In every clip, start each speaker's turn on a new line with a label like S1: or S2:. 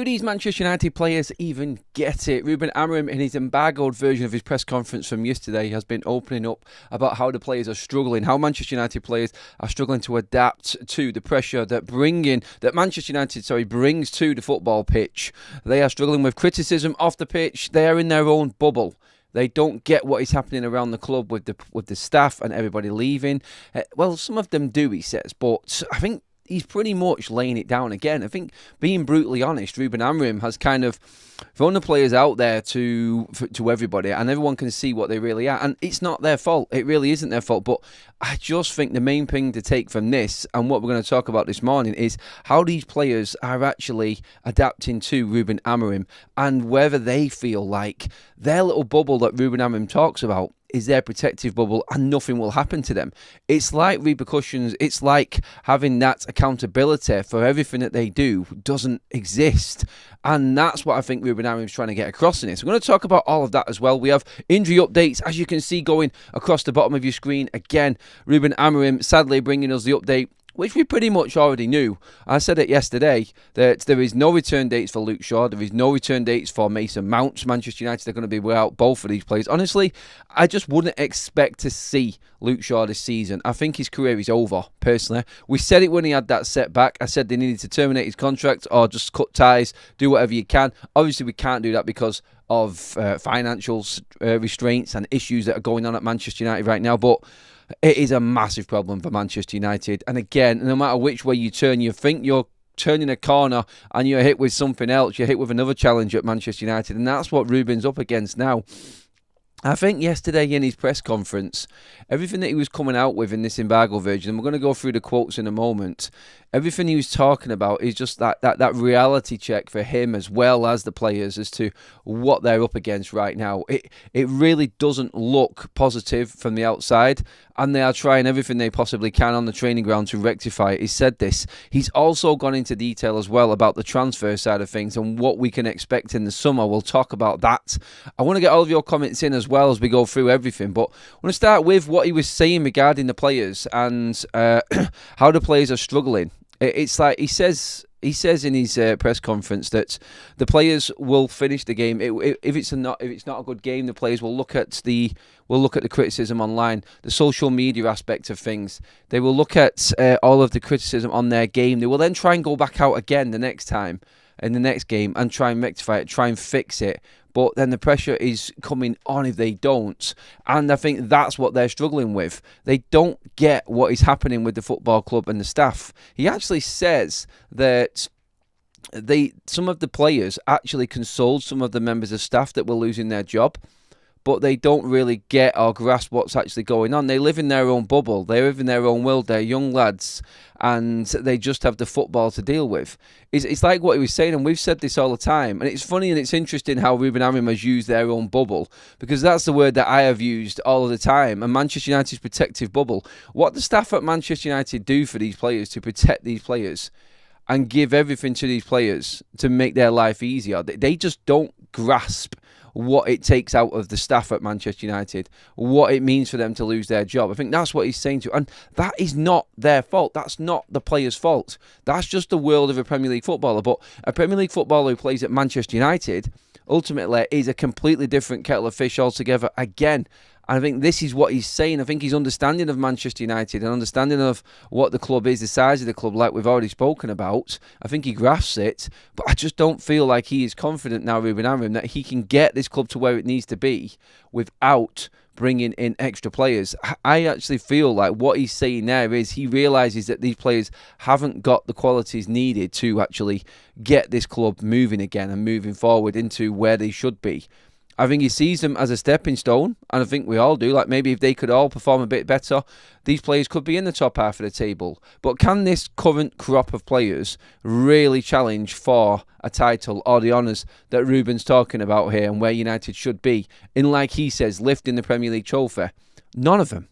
S1: Do these Manchester United players even get it? Ruben Amorim, in his embargoed version of his press conference from yesterday, has been opening up about how the players are struggling, how Manchester United players are struggling to adapt to the pressure that Manchester United brings to the football pitch. They are struggling with criticism off the pitch. They are in their own bubble. They don't get what is happening around the club with the staff and everybody leaving. Well, some of them do, he says, but I think he's pretty much laying it down again. I think, being brutally honest, Ruben Amorim has kind of thrown the players out there to everybody, and everyone can see what they really are. And it's not their fault. It really isn't their fault. But I just think the main thing to take from this, and what we're going to talk about this morning, is how these players are actually adapting to Ruben Amorim, and whether they feel like their little bubble that Ruben Amorim talks about is their protective bubble and nothing will happen to them. It's like repercussions. It's like having that accountability for everything that they do doesn't exist. And that's what I think Ruben Amorim's trying to get across in this. We're going to talk about all of that as well. We have injury updates, as you can see, going across the bottom of your screen. Again, Ruben Amorim sadly bringing us the update, which we pretty much already knew. I said it yesterday that there is no return dates for Luke Shaw. There is no return dates for Mason Mount. Manchester United are going to be without both of these players. Honestly, I just wouldn't expect to see Luke Shaw this season. I think his career is over, personally. We said it when he had that setback. I said they needed to terminate his contract or just cut ties, do whatever you can. Obviously, we can't do that because of financial restraints and issues that are going on at Manchester United right now. But it is a massive problem for Manchester United. And again, no matter which way you turn, you think you're turning a corner and you're hit with something else. You're hit with another challenge at Manchester United. And that's what Ruben's up against now. I think yesterday in his press conference, everything that he was coming out with in this embargo version, and we're going to go through the quotes in a moment, everything he was talking about is just that reality check for him as well as the players as to what they're up against right now. It really doesn't look positive from the outside, and they are trying everything they possibly can on the training ground to rectify it. He said this. He's also gone into detail as well about the transfer side of things and what we can expect in the summer. We'll talk about that. I want to get all of your comments in as well as we go through everything, but I want to start with what he was saying regarding the players and how the players are struggling. It's like he says in his press conference that the players will finish the game. If it's not a good game, the players will look at the criticism online, the social media aspect of things. They will look at all of the criticism on their game. They will then try and go back out again the next time in the next game and try and rectify it, try and fix it. But then the pressure is coming on if they don't. And I think that's what they're struggling with. They don't get what is happening with the football club and the staff. He actually says that some of the players actually consoled some of the members of staff that were losing their job, but they don't really get or grasp what's actually going on. They live in their own bubble. They live in their own world. They're young lads, and they just have the football to deal with. It's like what he was saying, and we've said this all the time. And it's funny and it's interesting how Ruben Amorim has used their own bubble, because that's the word that I have used all of the time. And Manchester United's protective bubble. What the staff at Manchester United do for these players to protect these players and give everything to these players to make their life easier, they just don't grasp what it takes out of the staff at Manchester United, what it means for them to lose their job. I think that's what he's saying to, and that is not their fault. That's not the players' fault. That's just the world of a Premier League footballer. But a Premier League footballer who plays at Manchester United ultimately is a completely different kettle of fish altogether again. And I think this is what he's saying. I think his understanding of Manchester United and understanding of what the club is, the size of the club, like we've already spoken about, I think he grasps it. But I just don't feel like he is confident now, Ruben Amorim, that he can get this club to where it needs to be without bringing in extra players. I actually feel like what he's saying there is he realises that these players haven't got the qualities needed to actually get this club moving again and moving forward into where they should be. I think he sees them as a stepping stone, and I think we all do. Like, maybe if they could all perform a bit better, these players could be in the top half of the table. But can this current crop of players really challenge for a title or the honours that Ruben's talking about here and where United should be in, like he says, lifting the Premier League trophy? None of them.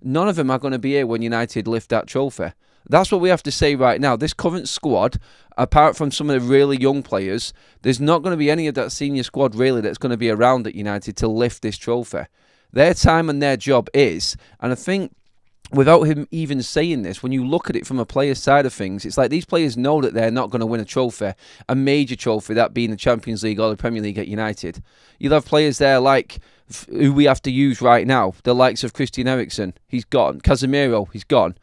S1: None of them are going to be here when United lift that trophy. That's what we have to say right now. This current squad, apart from some of the really young players, there's not going to be any of that senior squad really that's going to be around at United to lift this trophy. Their time and their job is, and I think without him even saying this, when you look at it from a player's side of things, it's like these players know that they're not going to win a trophy, a major trophy, that being the Champions League or the Premier League at United. You'll have players there like who we have to use right now, the likes of Christian Eriksen, he's gone. Casemiro, he's gone.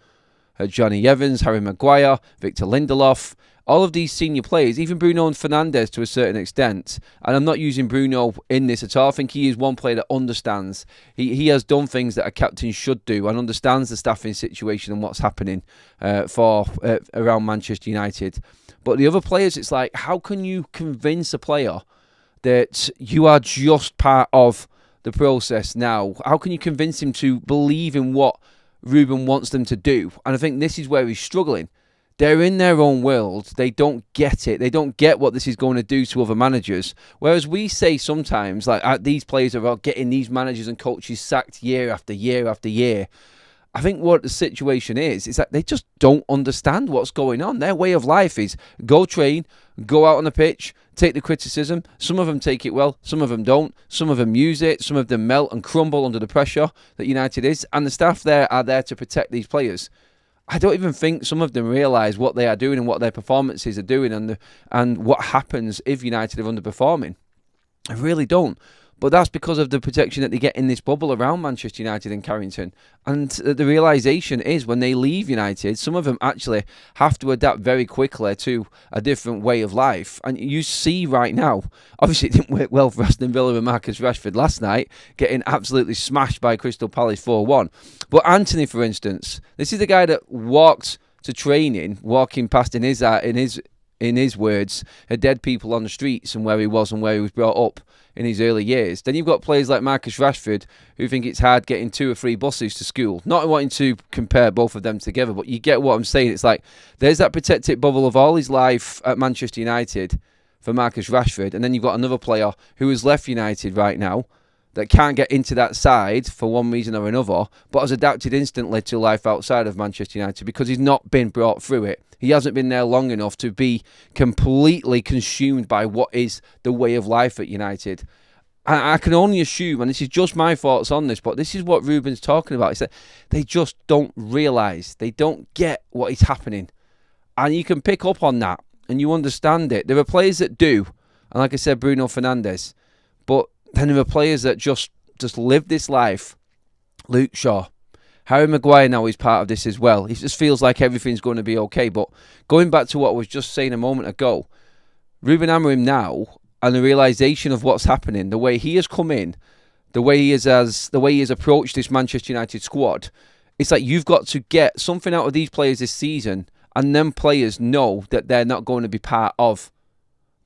S1: Johnny Evans, Harry Maguire, Victor Lindelof, all of these senior players, even Bruno and Fernandes to a certain extent, and I'm not using Bruno in this at all. I think he is one player that understands. He has done things that a captain should do and understands the staffing situation and what's happening around Manchester United. But the other players, it's like, how can you convince a player that you are just part of the process now? How can you convince him to believe in what Ruben wants them to do? And I think this is where he's struggling. They're in their own world. They don't get it. They don't get what this is going to do to other managers. Whereas we say sometimes, like, these players are about getting these managers and coaches sacked year after year after year. I think what the situation is that they just don't understand what's going on. Their way of life is go train, go out on the pitch, take the criticism. Some of them take it well, some of them don't. Some of them use it, some of them melt and crumble under the pressure that United is. And the staff there are there to protect these players. I don't even think some of them realise what they are doing and what their performances are doing and what happens if United are underperforming. I really don't. But that's because of the protection that they get in this bubble around Manchester United and Carrington. And the realisation is when they leave United, some of them actually have to adapt very quickly to a different way of life. And you see right now, obviously it didn't work well for Aston Villa and Marcus Rashford last night, getting absolutely smashed by Crystal Palace 4-1. But Anthony, for instance, this is the guy that walked to training, walking past in his words, dead people on the streets and where he was brought up in his early years. Then you've got players like Marcus Rashford who think it's hard getting 2 or 3 buses to school. Not wanting to compare both of them together, but you get what I'm saying. It's like there's that protected bubble of all his life at Manchester United for Marcus Rashford, and then you've got another player who has left United right now that can't get into that side for one reason or another, but has adapted instantly to life outside of Manchester United because he's not been brought through it. He hasn't been there long enough to be completely consumed by what is the way of life at United. I can only assume, and this is just my thoughts on this, but this is what Ruben's talking about. It's that they just don't realise. They don't get what is happening. And you can pick up on that and you understand it. There are players that do, and like I said, Bruno Fernandes, but then there are players that just live this life. Luke Shaw. Harry Maguire now is part of this as well. He just feels like everything's going to be okay. But going back to what I was just saying a moment ago, Ruben Amorim now, and the realisation of what's happening, the way he has come in, the way he has approached this Manchester United squad, it's like you've got to get something out of these players this season, and them players know that they're not going to be part of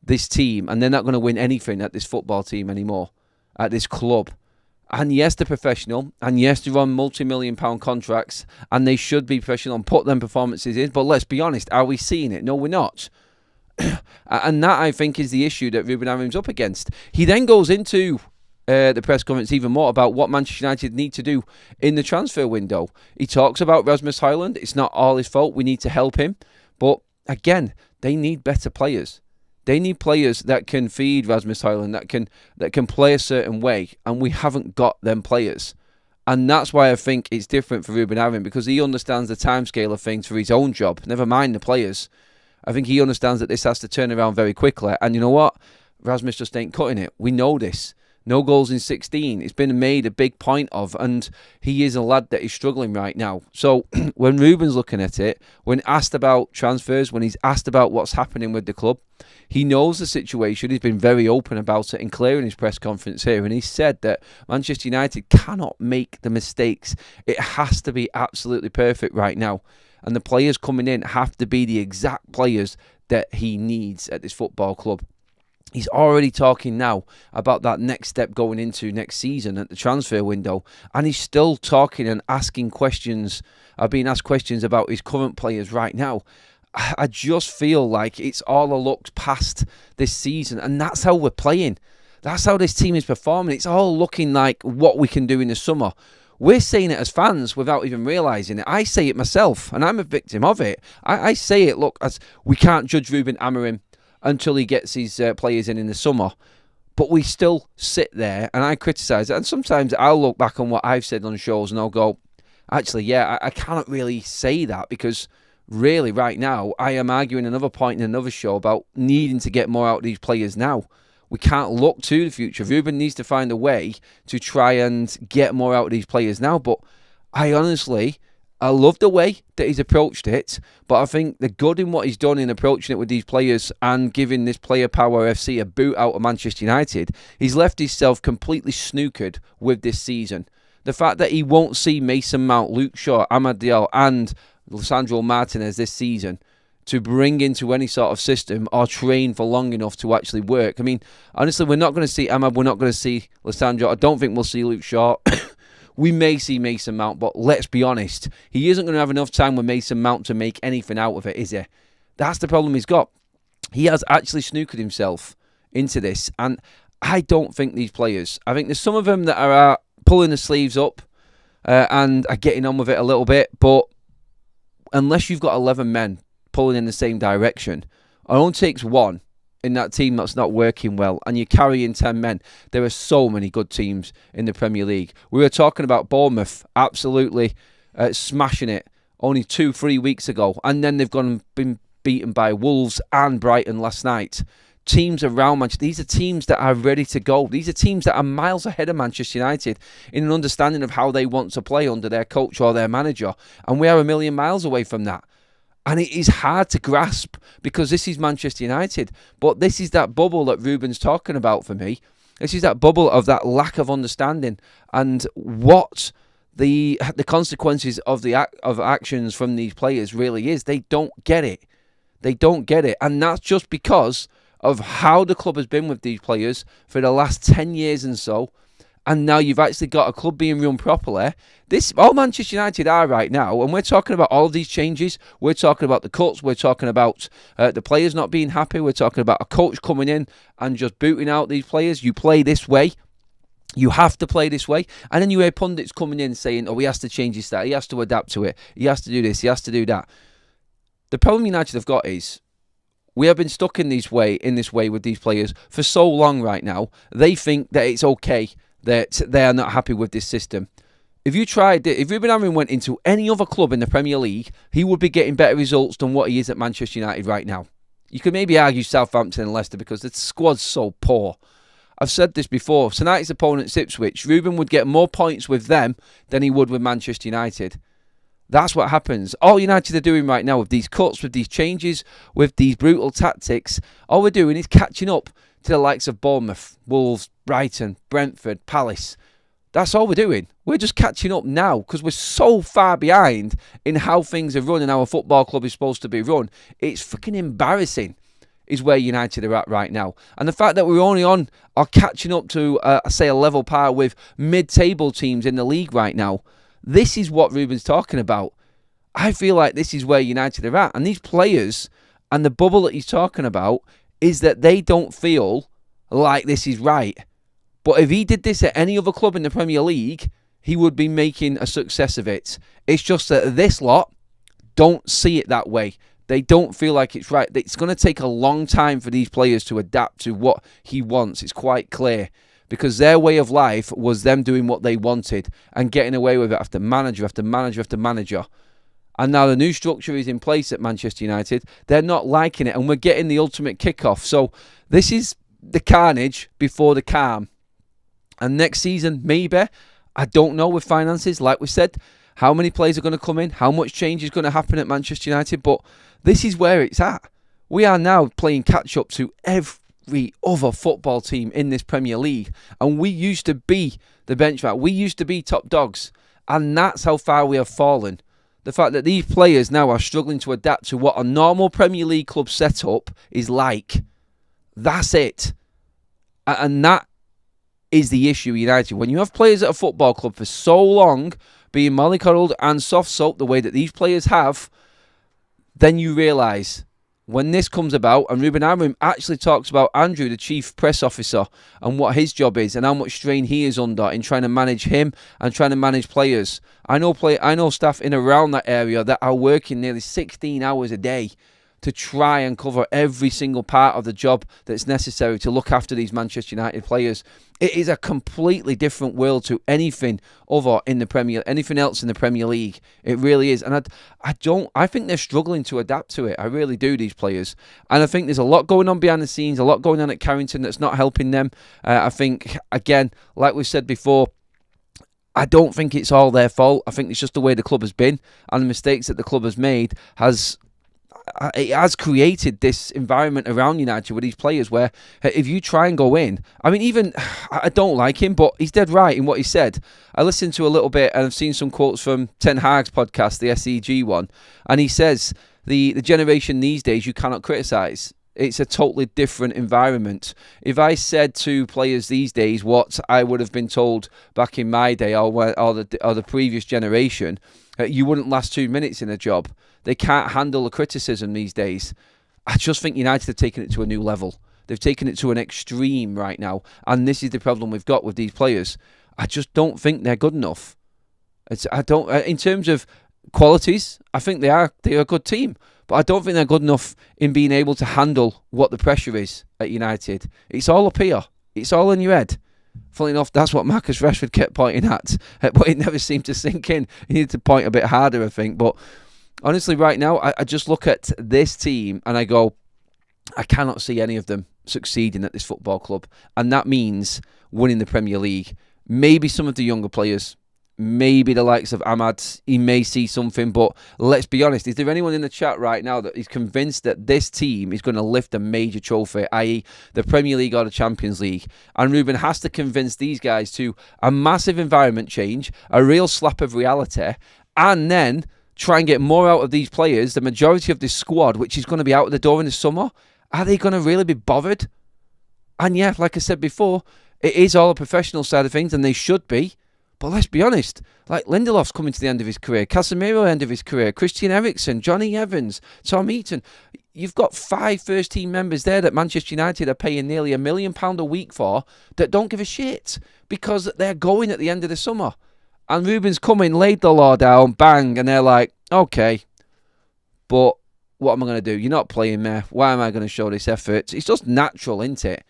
S1: this team, and they're not going to win anything at this football team anymore, at this club. And yes, they're professional, and yes, they're on multi-million-pound contracts, and they should be professional and put them performances in, but let's be honest, are we seeing it? No, we're not. And that, I think, is the issue that Ruben Amorim's up against. He then goes into the press conference even more about what Manchester United need to do in the transfer window. He talks about Rasmus Højlund. It's not all his fault. We need to help him. But again, they need better players. They need players that can feed Rasmus Højlund, that can play a certain way, and we haven't got them players. And that's why I think it's different for Ruben Amorim, because he understands the timescale of things for his own job, never mind the players. I think he understands that this has to turn around very quickly. And you know what? Rasmus just ain't cutting it. We know this. No goals in 16. It's been made a big point of, and he is a lad that is struggling right now. So when Ruben's looking at it, when asked about transfers, when he's asked about what's happening with the club, he knows the situation. He's been very open about it and clear in his press conference here. And he said that Manchester United cannot make the mistakes. It has to be absolutely perfect right now. And the players coming in have to be the exact players that he needs at this football club. He's already talking now about that next step going into next season at the transfer window. And he's still talking and asking questions, being asked questions about his current players right now. I just feel like it's all a look past this season. And that's how we're playing. That's how this team is performing. It's all looking like what we can do in the summer. We're saying it as fans without even realising it. I say it myself, and I'm a victim of it. I say it, look, as we can't judge Ruben Amorim until he gets his players in the summer. But we still sit there and I criticise it. And sometimes I'll look back on what I've said on shows and I'll go, Actually, yeah, I cannot really say that because really right now I am arguing another point in another show about needing to get more out of these players now. We can't look to the future. Ruben needs to find a way to try and get more out of these players now. But I love the way that he's approached it. But I think the good in what he's done in approaching it with these players and giving this Player Power FC a boot out of Manchester United, he's left himself completely snookered with this season. The fact that he won't see Mason Mount, Luke Shaw, Amad Diallo and Lisandro Martinez this season to bring into any sort of system or train for long enough to actually work. I mean, honestly, we're not going to see Amad, we're not going to see Lisandro. I don't think we'll see Luke Shaw. We may see Mason Mount, but let's be honest, he isn't going to have enough time with Mason Mount to make anything out of it, is he? That's the problem he's got. He has actually snookered himself into this, and I don't think these players, I think there's some of them that are pulling the sleeves up and are getting on with it a little bit, but unless you've got 11 men pulling in the same direction, it only takes one in that team that's not working well, and you're carrying 10 men. There are so many good teams in the Premier League. We were talking about Bournemouth absolutely smashing it only 2-3 weeks ago, and then they've been beaten by Wolves and Brighton last night. Teams around Manchester, these are teams that are ready to go. These are teams that are miles ahead of Manchester United in an understanding of how they want to play under their coach or their manager, and we are a million miles away from that. And it is hard to grasp because this is Manchester United. But this is that bubble that Ruben's talking about for me. This is that bubble of that lack of understanding and what the consequences of actions from these players really is. They don't get it. They don't get it. And that's just because of how the club has been with these players for the last 10 years and so. And now you've actually got a club being run properly. This, all Manchester United are right now, and we're talking about all of these changes. We're talking about the cuts. We're talking about the players not being happy. We're talking about a coach coming in and just booting out these players. You play this way. You have to play this way. And then you hear pundits coming in saying, oh, he has to change his style. He has to adapt to it. He has to do this. He has to do that. The problem United have got is we have been stuck in this way with these players for so long right now. They think that it's okay that they are not happy with this system. If Ruben Amorim went into any other club in the Premier League, he would be getting better results than what he is at Manchester United right now. You could maybe argue Southampton and Leicester because the squad's so poor. I've said this before. Tonight's opponent, Ipswich, Ruben would get more points with them than he would with Manchester United. That's what happens. All United are doing right now with these cuts, with these changes, with these brutal tactics, all we're doing is catching up to the likes of Bournemouth, Wolves, Brighton, Brentford, Palace. That's all we're doing. We're just catching up now because we're so far behind in how things are run and how a football club is supposed to be run. It's fucking embarrassing is where United are at right now. And the fact that we're only on or catching up to, say, a level par with mid-table teams in the league right now, this is what Ruben's talking about. I feel like this is where United are at. And these players and the bubble that he's talking about is that they don't feel like this is right. But if he did this at any other club in the Premier League, he would be making a success of it. It's just that this lot don't see it that way. They don't feel like it's right. It's going to take a long time for these players to adapt to what he wants. It's quite clear. Because their way of life was them doing what they wanted and getting away with it after manager after manager after manager. And now the new structure is in place at Manchester United. They're not liking it, and we're getting the ultimate kickoff. So this is the carnage before the calm. And next season, maybe, I don't know with finances, like we said, how many players are going to come in, how much change is going to happen at Manchester United, but this is where it's at. We are now playing catch-up to every other football team in this Premier League, and we used to be the benchmark. We used to be top dogs, and that's how far we have fallen. The fact that these players now are struggling to adapt to what a normal Premier League club setup is like. That's it. And that is the issue with United. When you have players at a football club for so long being mollycoddled and soft soap the way that these players have, then you realise when this comes about, and Ruben Amorim actually talks about Andrew, the chief press officer, and what his job is and how much strain he is under in trying to manage him and trying to manage players. I know staff in around that area that are working nearly 16 hours a day to try and cover every single part of the job that's necessary to look after these Manchester United players. It is a completely different world to anything else in the Premier League. It really is. And I think they're struggling to adapt to it. I really do, these players. And I think there's a lot going on behind the scenes, a lot going on at Carrington that's not helping them. I think, again, like we said before, I don't think it's all their fault. I think it's just the way the club has been, and the mistakes that the club has made has created this environment around United with these players where if you try and go in, I mean, even, I don't like him, but he's dead right in what he said. I listened to a little bit and I've seen some quotes from Ten Hag's podcast, the SEG one, and he says the generation these days you cannot criticise. It's a totally different environment. If I said to players these days what I would have been told back in my day or the previous generation, you wouldn't last 2 minutes in a job. They can't handle the criticism these days. I just think United have taken it to a new level. They've taken it to an extreme right now, and this is the problem we've got with these players. I just don't think they're good enough. In terms of qualities, I think they're a good team. But I don't think they're good enough in being able to handle what the pressure is at United. It's all up here. It's all in your head. Funnily enough, that's what Marcus Rashford kept pointing at, but it never seemed to sink in. He needed to point a bit harder, I think. But honestly, right now, I just look at this team and I go, I cannot see any of them succeeding at this football club. And that means winning the Premier League. Maybe some of the younger players, maybe the likes of Ahmad, he may see something, but let's be honest, is there anyone in the chat right now that is convinced that this team is going to lift a major trophy, i.e. the Premier League or the Champions League? And Ruben has to convince these guys to a massive environment change, a real slap of reality, and then try and get more out of these players, the majority of this squad, which is going to be out of the door in the summer. Are they going to really be bothered? And yeah, like I said before, it is all a professional side of things, and they should be. But let's be honest, like Lindelof's coming to the end of his career, Casemiro end of his career, Christian Eriksen, Johnny Evans, Tom Heaton. You've got 5 first-team members there that Manchester United are paying nearly £1 million a week for that don't give a shit because they're going at the end of the summer. And Ruben's coming, laid the law down, bang, and they're like, okay, but what am I going to do? You're not playing me. Why am I going to show this effort? It's just natural, isn't it?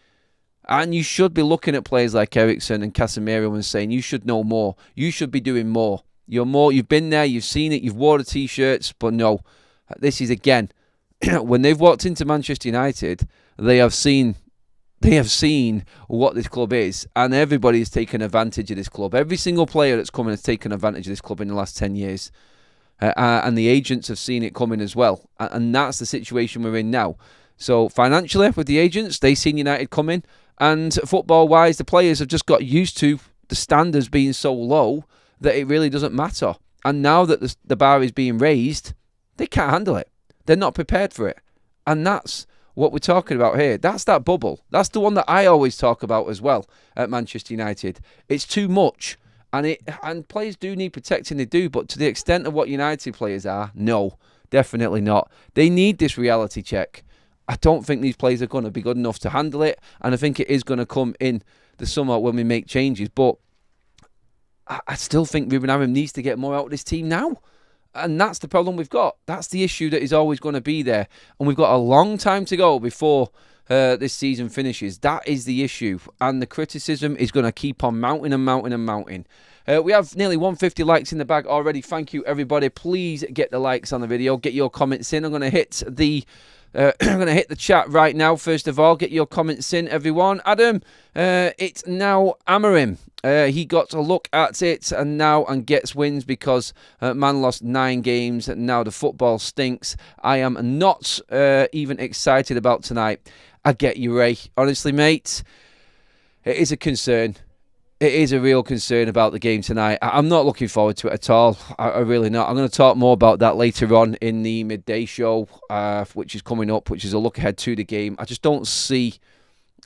S1: And you should be looking at players like Eriksen and Casemiro and saying, you should know more. You should be doing more. You've been there, you've seen it, you've worn the T-shirts, but no. This is, again, when they've walked into Manchester United, they have seen what this club is, and everybody has taken advantage of this club. Every single player that's coming has taken advantage of this club in the last 10 years. And the agents have seen it coming as well. And that's the situation we're in now. So financially, with the agents, they've seen United coming. And football-wise, the players have just got used to the standards being so low that it really doesn't matter. And now that the bar is being raised, they can't handle it. They're not prepared for it. And that's what we're talking about here. That's that bubble. That's the one that I always talk about as well at Manchester United. It's too much. And players do need protecting, they do. But to the extent of what United players are, no, definitely not. They need this reality check. I don't think these players are going to be good enough to handle it, and I think it is going to come in the summer when we make changes. But I still think Ruben Amorim needs to get more out of this team now, and that's the problem we've got. That's the issue that is always going to be there, and we've got a long time to go before this season finishes. That is the issue, and the criticism is going to keep on mounting and mounting and mounting. We have nearly 150 likes in the bag already. Thank you, everybody. Please get the likes on the video. Get your comments in. I'm going to hit the chat right now. First of all, get your comments in, everyone. Adam, it's now Amorim. He got a look at it and gets wins because man lost 9 games. Now the football stinks. I am not even excited about tonight. I get you, Ray. Honestly, mate, it is a concern. It is a real concern about the game tonight. I'm not looking forward to it at all. I really not. I'm going to talk more about that later on in the midday show, which is coming up, which is a look ahead to the game. I just don't see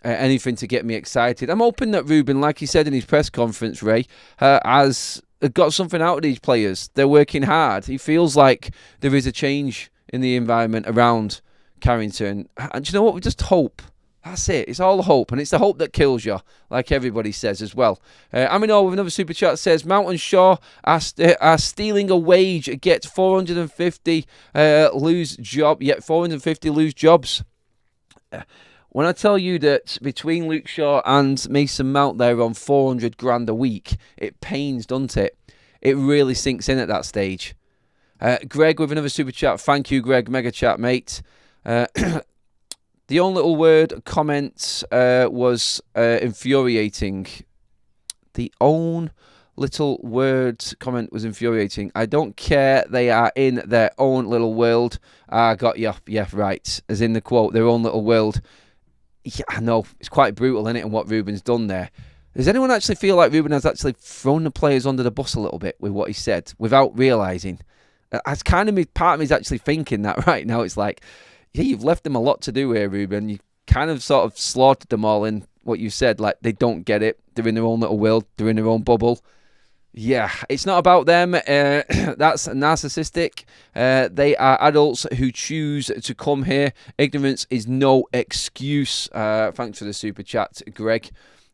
S1: anything to get me excited. I'm hoping that Ruben, like he said in his press conference, Ray, has got something out of these players. They're working hard. He feels like there is a change in the environment around Carrington. And you know what? We just hope That's it. It's all the hope, and it's the hope that kills you, like everybody says as well. Aminor with another super chat says, Mount and Shaw are stealing a wage, get 450 lose job, yet 450 lose jobs. When I tell you that between Luke Shaw and Mason Mount, they're on 400 grand a week, it pains, doesn't it? It really sinks in at that stage. Greg with another super chat. Thank you, Greg. Mega chat, mate. The own little word comment was infuriating. The own little word comment was infuriating. I don't care. They are in their own little world. Got you. Yeah, right. As in the quote, their own little world. Yeah, I know. It's quite brutal, isn't it, and what Ruben's done there. Does anyone actually feel like Ruben has actually thrown the players under the bus a little bit with what he said without realising? As kind of part of me is actually thinking that right now. It's like, yeah, you've left them a lot to do here, Ruben. You kind of sort of slaughtered them all in what you said. Like, they don't get it. They're in their own little world. They're in their own bubble. Yeah, it's not about them. That's narcissistic. They are adults who choose to come here. Ignorance is no excuse. Thanks for the super chat, Greg.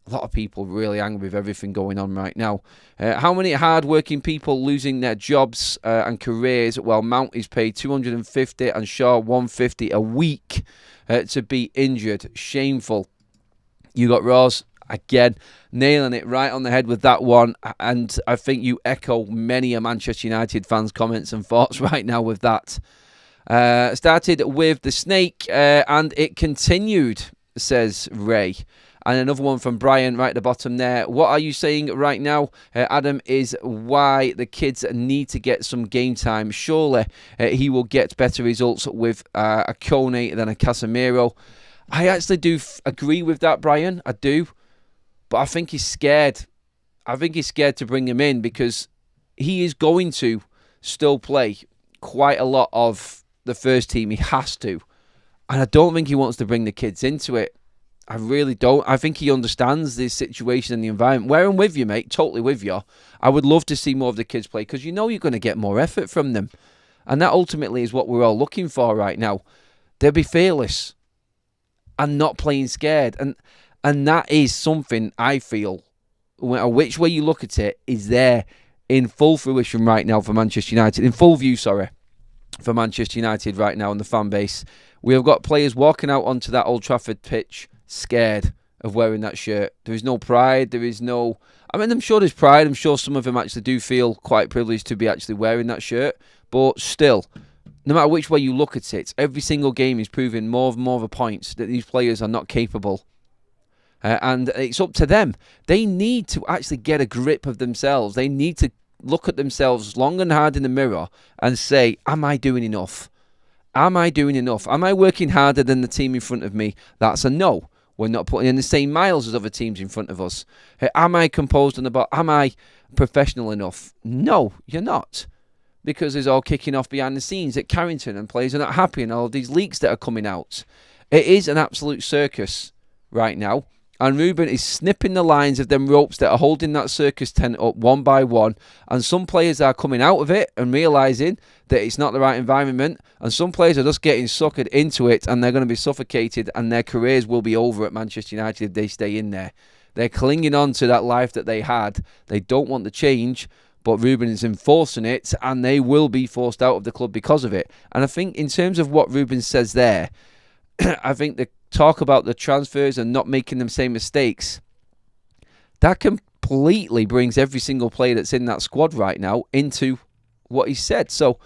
S1: A lot of people really angry with everything going on right now. How many hard-working people losing their jobs and careers while Mount is paid 250 and Shaw 150 a week to be injured? Shameful. You got Ross again nailing it right on the head with that one, and I think you echo many a Manchester United fans' comments and thoughts right now with that. Started with the snake and it continued, says Ray. And another one from Brian right at the bottom there. What are you saying right now, Adam, is why the kids need to get some game time. Surely he will get better results with a Kone than a Casemiro. I actually do agree with that, Brian. I do. But I think he's scared. I think he's scared to bring him in because he is going to still play quite a lot of the first team. He has to. And I don't think he wants to bring the kids into it. I really don't. I think he understands this situation and the environment. Where I'm with you, mate, totally with you. I would love to see more of the kids play because you know you're going to get more effort from them. And that ultimately is what we're all looking for right now. They'll be fearless and not playing scared. And that is something I feel, which way you look at it, is there in full fruition right now for Manchester United. In full view, sorry, for Manchester United right now and the fan base. We have got players walking out onto that Old Trafford pitch scared of wearing that shirt. There is no pride. There is no... I mean, I'm sure there's pride. I'm sure some of them actually do feel quite privileged to be actually wearing that shirt. But still, no matter which way you look at it, every single game is proving more and more of a point that these players are not capable. And it's up to them. They need to actually get a grip of themselves. They need to look at themselves long and hard in the mirror and say, am I doing enough? Am I doing enough? Am I working harder than the team in front of me? That's a no. We're not putting in the same miles as other teams in front of us. Am I composed on the ball? Am I professional enough? No, you're not. Because it's all kicking off behind the scenes at Carrington and players are not happy and all of these leaks that are coming out. It is an absolute circus right now. And Ruben is snipping the lines of them ropes that are holding that circus tent up one by one. And some players are coming out of it and realising that it's not the right environment. And some players are just getting suckered into it and they're going to be suffocated and their careers will be over at Manchester United if they stay in there. They're clinging on to that life that they had. They don't want the change, but Ruben is enforcing it and they will be forced out of the club because of it. And I think in terms of what Ruben says there, I think the talk about the transfers and not making them same mistakes, that completely brings every single player that's in that squad right now into what he said. So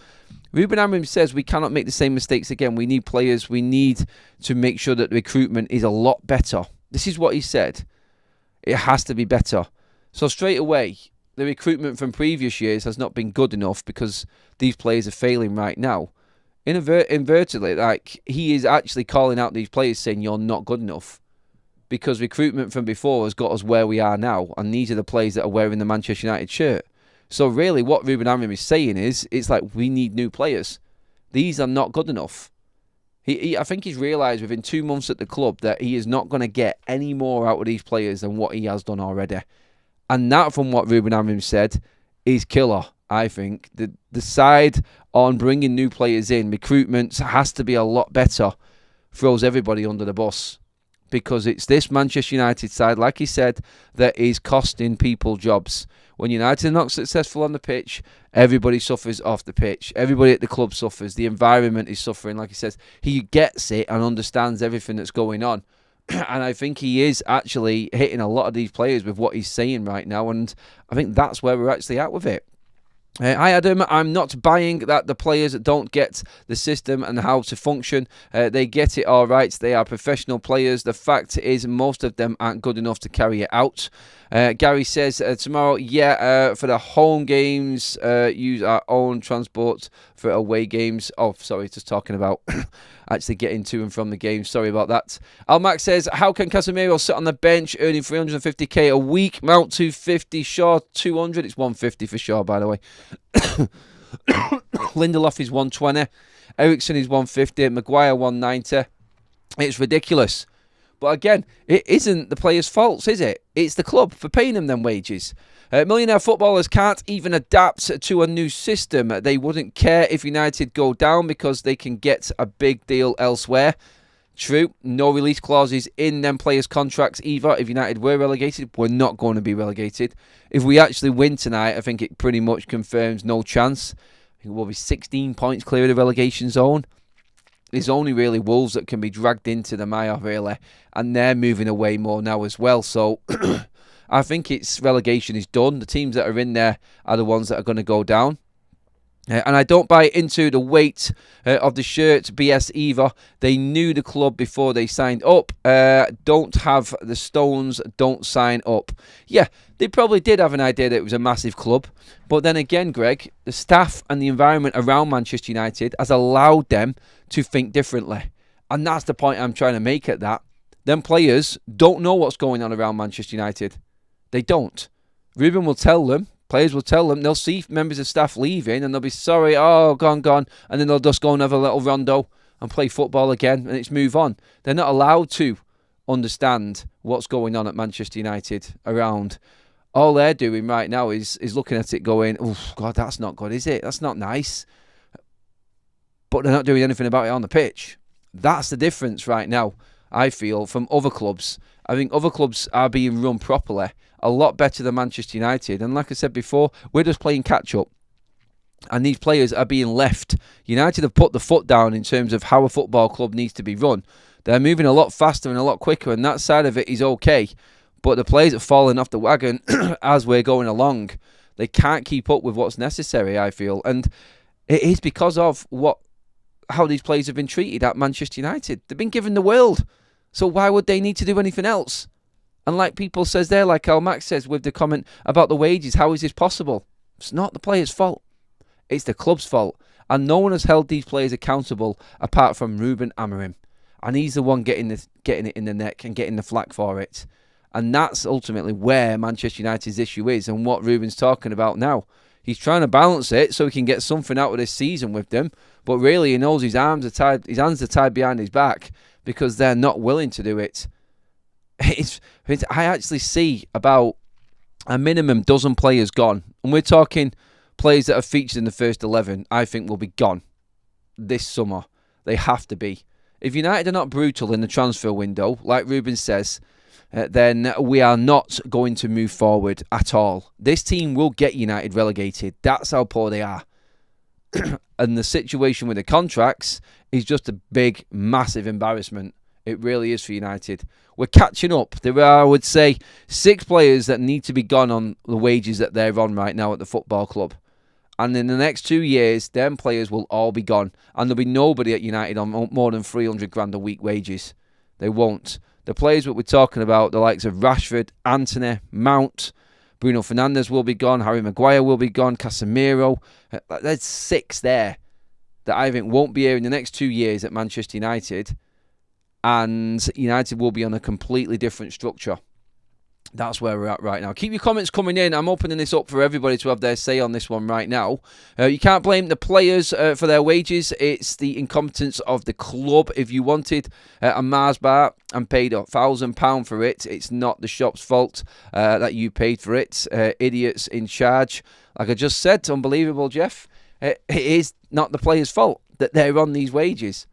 S1: Ruben Amorim says we cannot make the same mistakes again. We need players. We need to make sure that recruitment is a lot better. This is what he said. It has to be better. So straight away, the recruitment from previous years has not been good enough because these players are failing right now. Invertedly, like, he is actually calling out these players saying you're not good enough because recruitment from before has got us where we are now, and these are the players that are wearing the Manchester United shirt. So really what Ruben Amorim is saying is, it's like, we need new players. These are not good enough. I think he's realised within 2 months at the club that he is not going to get any more out of these players than what he has done already. And that, from what Ruben Amorim said, is killer. I think the side on bringing new players in, recruitment has to be a lot better, throws everybody under the bus. because it's this Manchester United side, like he said, that is costing people jobs. When United are not successful on the pitch, everybody suffers off the pitch. Everybody at the club suffers. The environment is suffering. Like he says, he gets it and understands everything that's going on. And I think he is actually hitting a lot of these players with what he's saying right now. And I think that's where we're actually at with it. Hi Adam, I'm not buying that the players don't get the system and how to function. They get it all right. They are professional players. The fact is most of them aren't good enough to carry it out. Gary says tomorrow, for the home games, use our own transport for away games. Oh, sorry, just talking about actually getting to and from the game. Sorry about that. Almac says, how can Casemiro sit on the bench earning 350k a week? Mount 250, Shaw 200. It's 150 for Shaw, by the way. Lindelof is 120. Ericsson is 150. Maguire 190. It's ridiculous. But again, it isn't the players' faults, is it? It's the club for paying them wages. Millionaire footballers can't even adapt to a new system. They wouldn't care if United go down because they can get a big deal elsewhere. True, no release clauses in them players' contracts either. If United were relegated, we're not going to be relegated. If we actually win tonight, I think it pretty much confirms no chance. I think we'll be 16 points clear of the relegation zone. There's only really Wolves that can be dragged into the mire, really. And they're moving away more now as well. So I think its relegation is done. The teams that are in there are the ones that are going to go down. And I don't buy into the weight of the shirt BS either. They knew the club before they signed up. Don't have the stones, don't sign up. Yeah, they probably did have an idea that it was a massive club. But then again, Greg, the staff and the environment around Manchester United has allowed them to think differently. And that's the point I'm trying to make at that. Them players don't know what's going on around Manchester United. They don't. Ruben will tell them. Players will tell them. They'll see members of staff leaving and they'll be sorry, gone. And then they'll just go and have a little rondo and play football again and it's move on. They're not allowed to understand what's going on at Manchester United around. All they're doing right now is looking at it going, oh, God, that's not good, is it? That's not nice. But they're not doing anything about it on the pitch. That's the difference right now, I feel, from other clubs. I think other clubs are being run properly, a lot better than Manchester United. And like I said before, we're just playing catch-up. And these players are being left. United have put the foot down in terms of how a football club needs to be run. They're moving a lot faster and a lot quicker, and that side of it is okay. But the players are falling off the wagon as we're going along. They can't keep up with what's necessary, I feel. And it is because of how these players have been treated at Manchester United. They've been given the world. So why would they need to do anything else? And like people says there, like Al Max says with the comment about the wages, how is this possible? It's not the players' fault. It's the club's fault. And no one has held these players accountable apart from Ruben Amorim. And he's the one getting it in the neck and getting the flack for it. And that's ultimately where Manchester United's issue is and what Ruben's talking about now. He's trying to balance it so he can get something out of this season with them. But really, he knows his hands are tied behind his back because they're not willing to do it. I actually see about a minimum dozen players gone. And we're talking players that are featured in the first 11, I think will be gone this summer. They have to be. If United are not brutal in the transfer window, like Ruben says, then we are not going to move forward at all. This team will get United relegated. That's how poor they are. And the situation with the contracts is just a big, massive embarrassment. It really is for United. We're catching up. There are, I would say, 6 players that need to be gone on the wages that they're on right now at the football club. And in the next 2 years, them players will all be gone. And there'll be nobody at United on more than 300 grand a week wages. They won't. The players that we're talking about, the likes of Rashford, Antony, Mount, Bruno Fernandes will be gone, Harry Maguire will be gone, Casemiro. There's 6 there that I think won't be here in the next 2 years at Manchester United. And United will be on a completely different structure. That's where we're at right now. Keep your comments coming in. I'm opening this up for everybody to have their say on this one right now. You can't blame the players for their wages. It's the incompetence of the club. If you wanted a Mars bar and paid £1,000 for it, it's not the shop's fault that you paid for it. Idiots in charge. Like I just said, unbelievable, Jeff. It is not the players' fault that they're on these wages.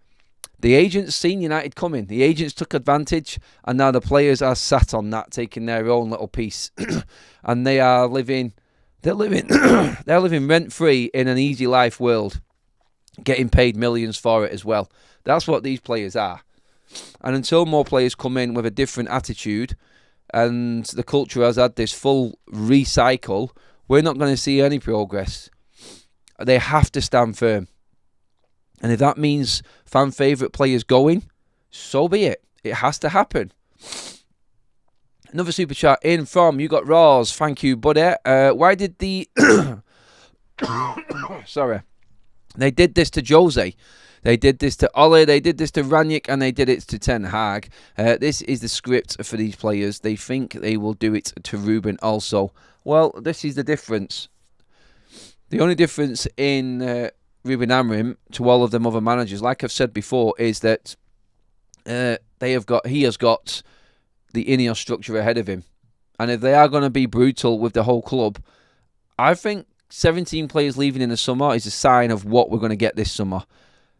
S1: The agents seen United coming. The agents took advantage, and now the players are sat on that, taking their own little piece, and they are living. They're living. They're living rent free in an easy life world, getting paid millions for it as well. That's what these players are. And until more players come in with a different attitude, and the culture has had this full recycle, we're not going to see any progress. They have to stand firm. And if that means fan favourite players going, so be it. It has to happen. Another super chat in from You Got Raws. Thank you, buddy. Why did the... Sorry. They did this to Jose. They did this to Ole. They did this to Ranić. And they did it to Ten Hag. This is the script for these players. They think they will do it to Ruben also. Well, this is the difference. The only difference in... Ruben Amorim to all of them other managers, like I've said before, is that he has got the Ineos structure ahead of him. And if they are going to be brutal with the whole club, I think 17 players leaving in the summer is a sign of what we're going to get this summer.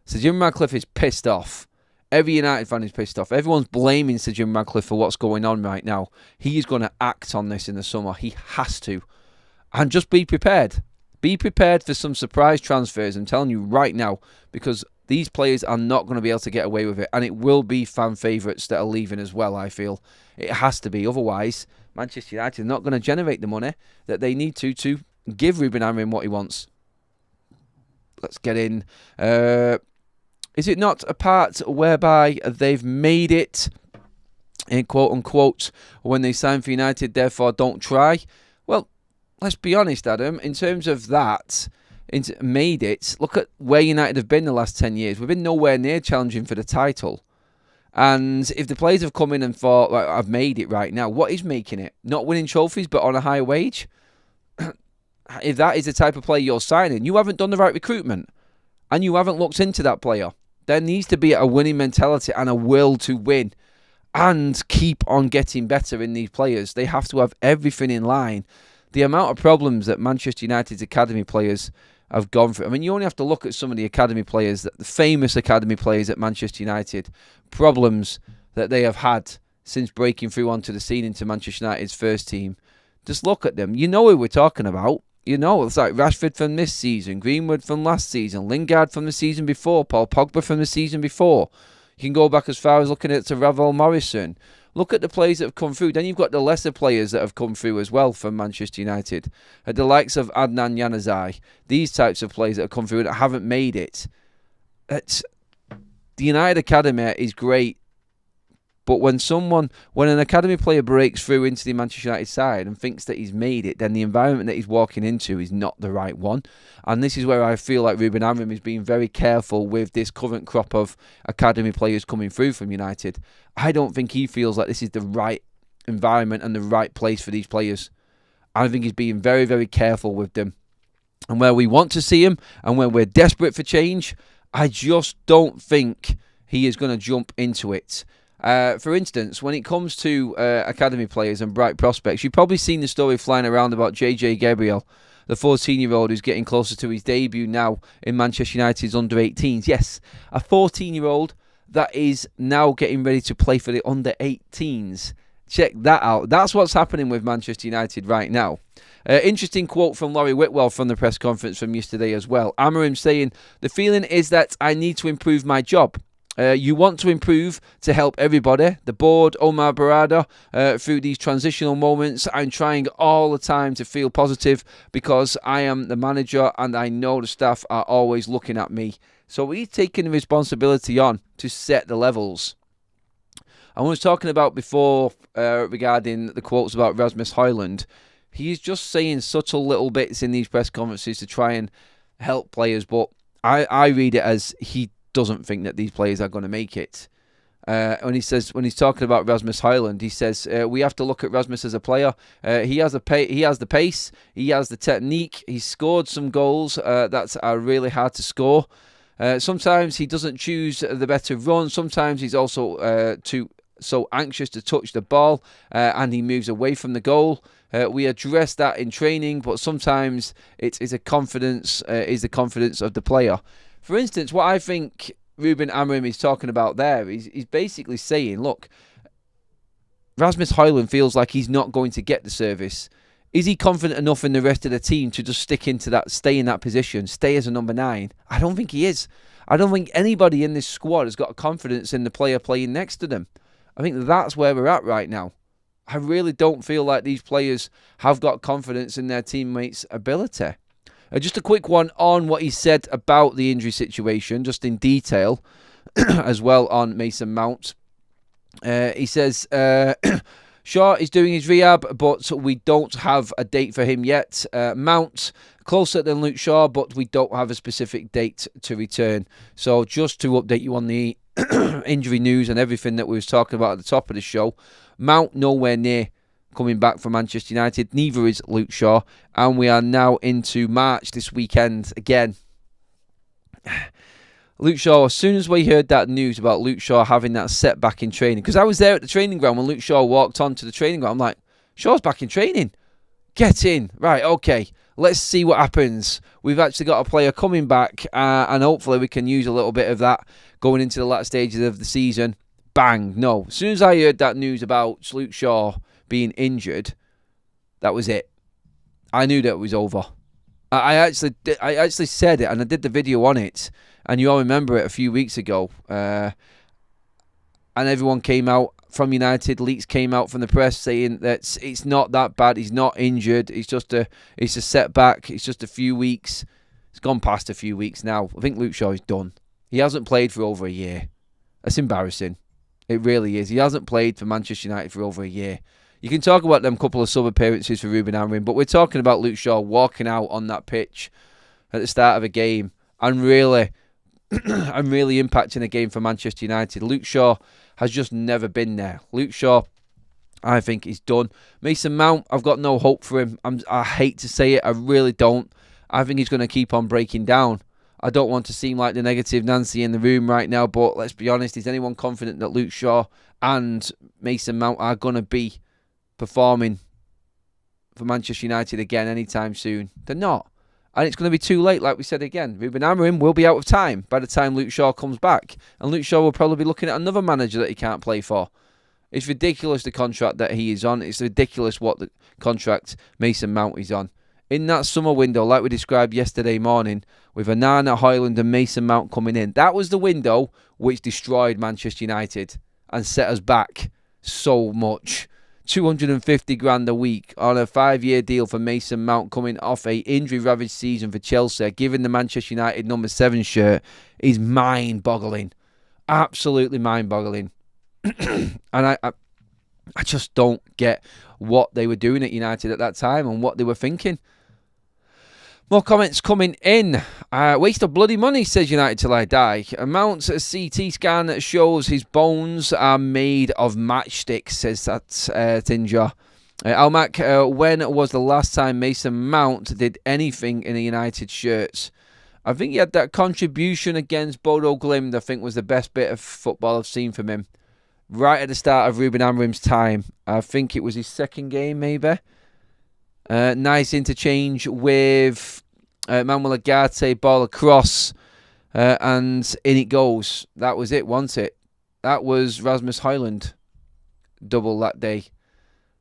S1: Sir Jim Ratcliffe is pissed off. Every United fan is pissed off. Everyone's blaming Sir Jim Ratcliffe for what's going on right now. He is going to act on this in the summer. He has to. And just be prepared. Be prepared for some surprise transfers, I'm telling you right now, because these players are not going to be able to get away with it. And it will be fan favourites that are leaving as well, I feel. It has to be. Otherwise, Manchester United are not going to generate the money that they need to give Ruben Amorim what he wants. Let's get in. Is it not a part whereby they've made it, in quote unquote, when they sign for United, therefore don't try? Well, let's be honest, Adam, in terms of that, made it, look at where United have been the last 10 years. We've been nowhere near challenging for the title. And if the players have come in and thought, like, I've made it right now, what is making it? Not winning trophies, but on a higher wage? If that is the type of player you're signing, you haven't done the right recruitment. And you haven't looked into that player. There needs to be a winning mentality and a will to win. And keep on getting better in these players. They have to have everything in line. The amount of problems that Manchester United's academy players have gone through. I mean, you only have to look at some of the academy players, the famous academy players at Manchester United, problems that they have had since breaking through onto the scene into Manchester United's first team. Just look at them. You know who we're talking about. You know, it's like Rashford from this season, Greenwood from last season, Lingard from the season before, Paul Pogba from the season before. You can go back as far as looking at Ravel Morrison. Look at the players that have come through. Then you've got the lesser players that have come through as well from Manchester United. The likes of Adnan Januzaj. These types of players that have come through that haven't made it. The United Academy is great. But when an academy player breaks through into the Manchester United side and thinks that he's made it, then the environment that he's walking into is not the right one. And this is where I feel like Ruben Amorim is being very careful with this current crop of academy players coming through from United. I don't think he feels like this is the right environment and the right place for these players. I think he's being very, very careful with them. And where we want to see him and where we're desperate for change, I just don't think he is going to jump into it. For instance, when it comes to academy players and bright prospects, you've probably seen the story flying around about JJ Gabriel, the 14-year-old who's getting closer to his debut now in Manchester United's under-18s. Yes, a 14-year-old that is now getting ready to play for the under-18s. Check that out. That's what's happening with Manchester United right now. Interesting quote from Laurie Whitwell from the press conference from yesterday as well. Amorim saying, "The feeling is that I need to improve my job. You want to improve to help everybody, the board, Omar Barada, through these transitional moments. I'm trying all the time to feel positive because I am the manager and I know the staff are always looking at me." So he's taking the responsibility on to set the levels. I was talking about before regarding the quotes about Rasmus Højlund. He's just saying subtle little bits in these press conferences to try and help players, but I read it as he doesn't think that these players are going to make it. When he's talking about Rasmus Højlund, he says we have to look at Rasmus as a player. He has the pace, he has the technique. He's scored some goals that are really hard to score. Sometimes he doesn't choose the better run. Sometimes he's also so anxious to touch the ball and he moves away from the goal. We address that in training, but sometimes it is the confidence of the player. For instance, what I think Ruben Amorim is talking about there, he's basically saying, look, Rasmus Højlund feels like he's not going to get the service. Is he confident enough in the rest of the team to just stay in that position, stay as a number 9? I don't think he is. I don't think anybody in this squad has got confidence in the player playing next to them. I think that's where we're at right now. I really don't feel like these players have got confidence in their teammates' ability. Just a quick one on what he said about the injury situation, just in detail, as well on Mason Mount. He says, Shaw is doing his rehab, but we don't have a date for him yet. Mount, closer than Luke Shaw, but we don't have a specific date to return. So just to update you on the injury news and everything that we was talking about at the top of the show, Mount nowhere near coming back from Manchester United. Neither is Luke Shaw. And we are now into March this weekend again. Luke Shaw, as soon as we heard that news about Luke Shaw having that setback in training, because I was there at the training ground when Luke Shaw walked onto the training ground, I'm like, Shaw's back in training. Get in. Right, okay. Let's see what happens. We've actually got a player coming back, and hopefully we can use a little bit of that going into the latter stages of the season. Bang. No. As soon as I heard that news about Luke Shaw being injured, that was it. I knew that it was over. I actually said it, and I did the video on it, and you all remember it a few weeks ago. And everyone came out from United. Leaks came out from the press saying that it's not that bad. He's not injured. It's a setback. It's just a few weeks. It's gone past a few weeks now. I think Luke Shaw is done. He hasn't played for over a year. That's embarrassing. It really is. He hasn't played for Manchester United for over a year. You can talk about them couple of sub-appearances for Ruben Amorim, but we're talking about Luke Shaw walking out on that pitch at the start of a game and really impacting a game for Manchester United. Luke Shaw has just never been there. Luke Shaw, I think, is done. Mason Mount, I've got no hope for him. I hate to say it, I really don't. I think he's going to keep on breaking down. I don't want to seem like the negative Nancy in the room right now, but let's be honest, is anyone confident that Luke Shaw and Mason Mount are going to be performing for Manchester United again anytime soon? They're not. And it's going to be too late, like we said again. Ruben Amorim will be out of time by the time Luke Shaw comes back. And Luke Shaw will probably be looking at another manager that he can't play for. It's ridiculous the contract that he is on. It's ridiculous what the contract Mason Mount is on. In that summer window, like we described yesterday morning, with Onana, Højlund and Mason Mount coming in, that was the window which destroyed Manchester United and set us back so much. 250 grand a week on a 5-year deal for Mason Mount coming off a injury-ravaged season for Chelsea, giving the Manchester United number 7 shirt, is mind-boggling. Absolutely mind-boggling. And I just don't get what they were doing at United at that time and what they were thinking. More comments coming in. Waste of bloody money, says United till I die. Mount's CT scan shows his bones are made of matchsticks, says that Tinja. Almac, when was the last time Mason Mount did anything in a United shirts? I think he had that contribution against Bodo Glimt, I think was the best bit of football I've seen from him. Right at the start of Ruben Amorim's time. I think it was his second game, maybe. Nice interchange with Manuel Agate, ball across, and in it goes. That was it, wasn't it? That was Rasmus Højlund double that day.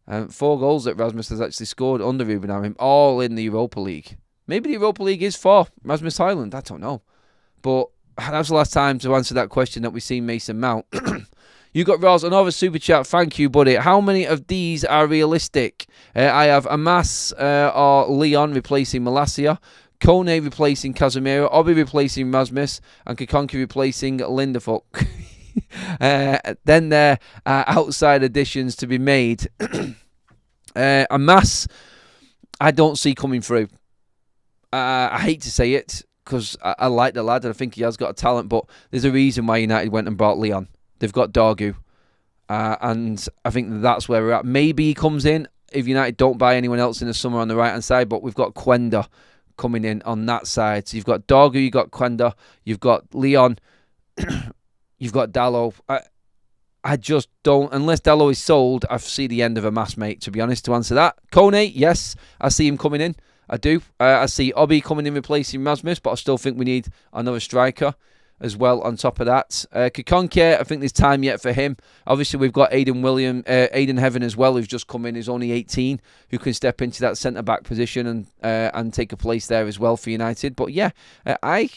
S1: 4 goals that Rasmus has actually scored under Ruben Amorim, all in the Europa League. Maybe the Europa League is for Rasmus Højlund, I don't know. But that was the last time to answer that question that we've seen Mason Mount. You got Ross, another super chat. Thank you, buddy. How many of these are realistic? I have Amas or Leon replacing Malacia, Kone replacing Casemiro, Obi replacing Rasmus, and Kikonki replacing Lindefoot. Then there are outside additions to be made. Amas, I don't see coming through. I hate to say it because I like the lad and I think he has got a talent, but there's a reason why United went and brought Leon. They've got Dorgu. And I think that's where we're at. Maybe he comes in if United don't buy anyone else in the summer on the right-hand side, but we've got Quenda coming in on that side. So you've got Dorgu, you've got Quenda, you've got Leon, you've got Dalot. I just don't, unless Dalot is sold, I see the end of a mass, mate, to be honest, to answer that. Kone, yes, I see him coming in. I do. I see Obi coming in replacing Rasmus, but I still think we need another striker. as well on top of that. Kikonke, I think there's time yet for him. Obviously, we've got Aidan Heaven as well, who's just come in, who's only 18, who can step into that centre-back position and take a place there as well for United. But yeah, I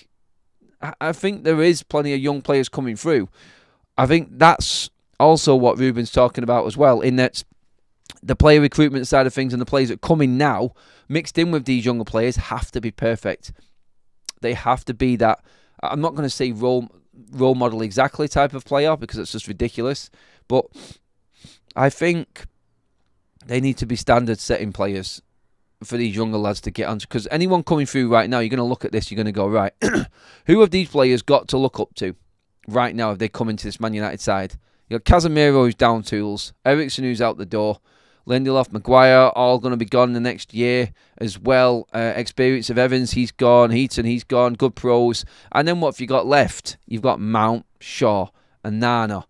S1: think there is plenty of young players coming through. I think that's also what Ruben's talking about as well, in that the player recruitment side of things and the players that come in now, mixed in with these younger players, have to be perfect. They have to be that, I'm not going to say role model exactly type of player, because it's just ridiculous, but I think they need to be standard setting players for these younger lads to get on. Because anyone coming through right now, you're going to look at this, you're going to go, right, who have these players got to look up to right now if they come into this Man United side? You got Casemiro, who's down tools, Eriksen, who's out the door, Lindelof, Maguire, all going to be gone the next year as well. Experience of Evans, he's gone. Heaton, he's gone. Good pros. And then what have you got left? You've got Mount, Shaw, and Nana.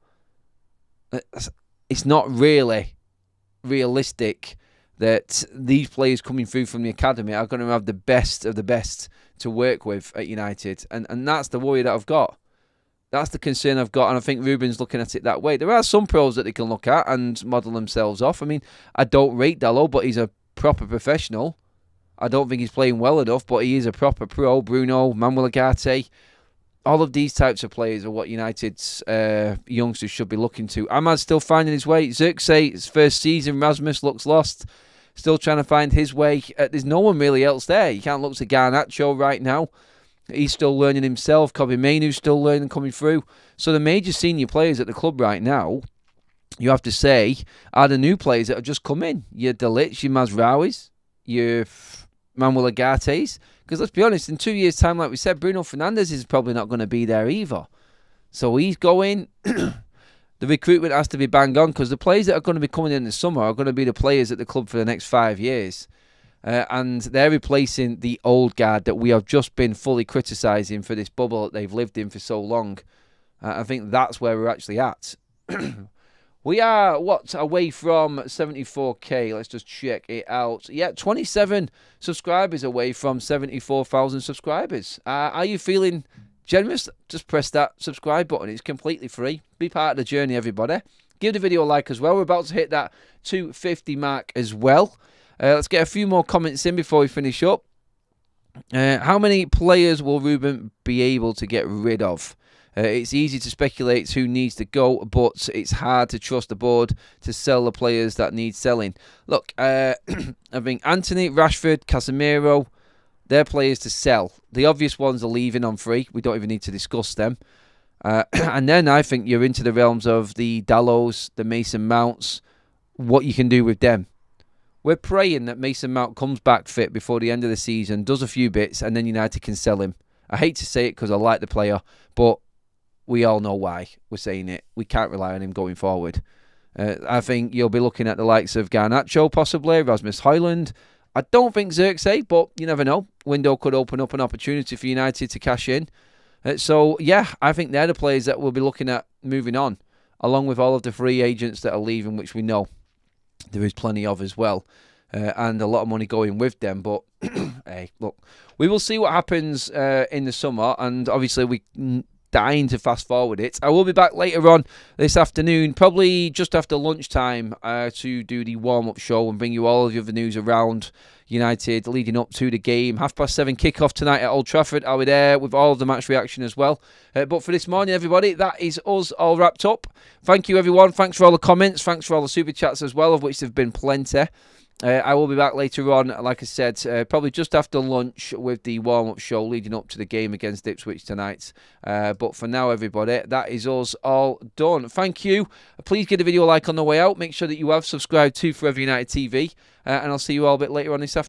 S1: It's not really realistic that these players coming through from the academy are going to have the best of the best to work with at United. And that's the worry that I've got. That's the concern I've got, and I think Ruben's looking at it that way. There are some pros that they can look at and model themselves off. I mean, I don't rate Dalot, but he's a proper professional. I don't think he's playing well enough, but he is a proper pro. Bruno, Manuel Ugarte, all of these types of players are what United's youngsters should be looking to. Ahmad's still finding his way. Zirkzee, his first season, Rasmus looks lost. Still trying to find his way. There's no one really else there. You can't look to Garnacho right now. He's still learning himself. Kobbie Mainoo's still learning, coming through. So the major senior players at the club right now, you have to say, are the new players that have just come in. Your De Ligt, your Mazraouis, your Manuel Ugarte's. Because let's be honest, in 2 years' time, like we said, Bruno Fernandes is probably not going to be there either. So he's going. The recruitment has to be bang on, because the players that are going to be coming in the summer are going to be the players at the club for the next 5 years. And they're replacing the old guard that we have just been fully criticising for this bubble that they've lived in for so long. I think that's where we're actually at. We are, away from 74k. Let's just check it out. Yeah, 27 subscribers away from 74,000 subscribers. Are you feeling generous? Just press that subscribe button. It's completely free. Be part of the journey, everybody. Give the video a like as well. We're about to hit that 250 mark as well. Let's get a few more comments in before we finish up. How many players will Ruben be able to get rid of? It's easy to speculate who needs to go, but it's hard to trust the board to sell the players that need selling. Look, I think Anthony, Rashford, Casemiro, they're players to sell. The obvious ones are leaving on free. We don't even need to discuss them. And then I think you're into the realms of the Dalots, the Mason Mounts, what you can do with them. We're praying that Mason Mount comes back fit before the end of the season, does a few bits, and then United can sell him. I hate to say it because I like the player, but we all know why we're saying it. We can't rely on him going forward. I think you'll be looking at the likes of Garnacho, possibly, Rasmus Højlund. I don't think Zirkzee, but you never know. Window could open up an opportunity for United to cash in. So, yeah, I think they're the players that we'll be looking at moving on, along with all of the free agents that are leaving, which we know there is plenty of as well, and a lot of money going with them. But hey, look, we will see what happens in the summer, and obviously we dying to fast forward it. I will be back later on this afternoon, probably just after lunchtime, to do the warm-up show and bring you all of the other news around United leading up to the game. 7:30 kickoff tonight at Old Trafford. I'll be there with all of the match reaction as well. But for this morning, everybody, that is us all wrapped up. Thank you, everyone. Thanks for all the comments. Thanks for all the super chats as well, of which there have been plenty. I will be back later on, like I said, probably just after lunch with the warm-up show leading up to the game against Ipswich tonight. But for now, everybody, that is us all done. Thank you. Please give the video a like on the way out. Make sure that you have subscribed to Forever United TV. And I'll see you all a bit later on this afternoon.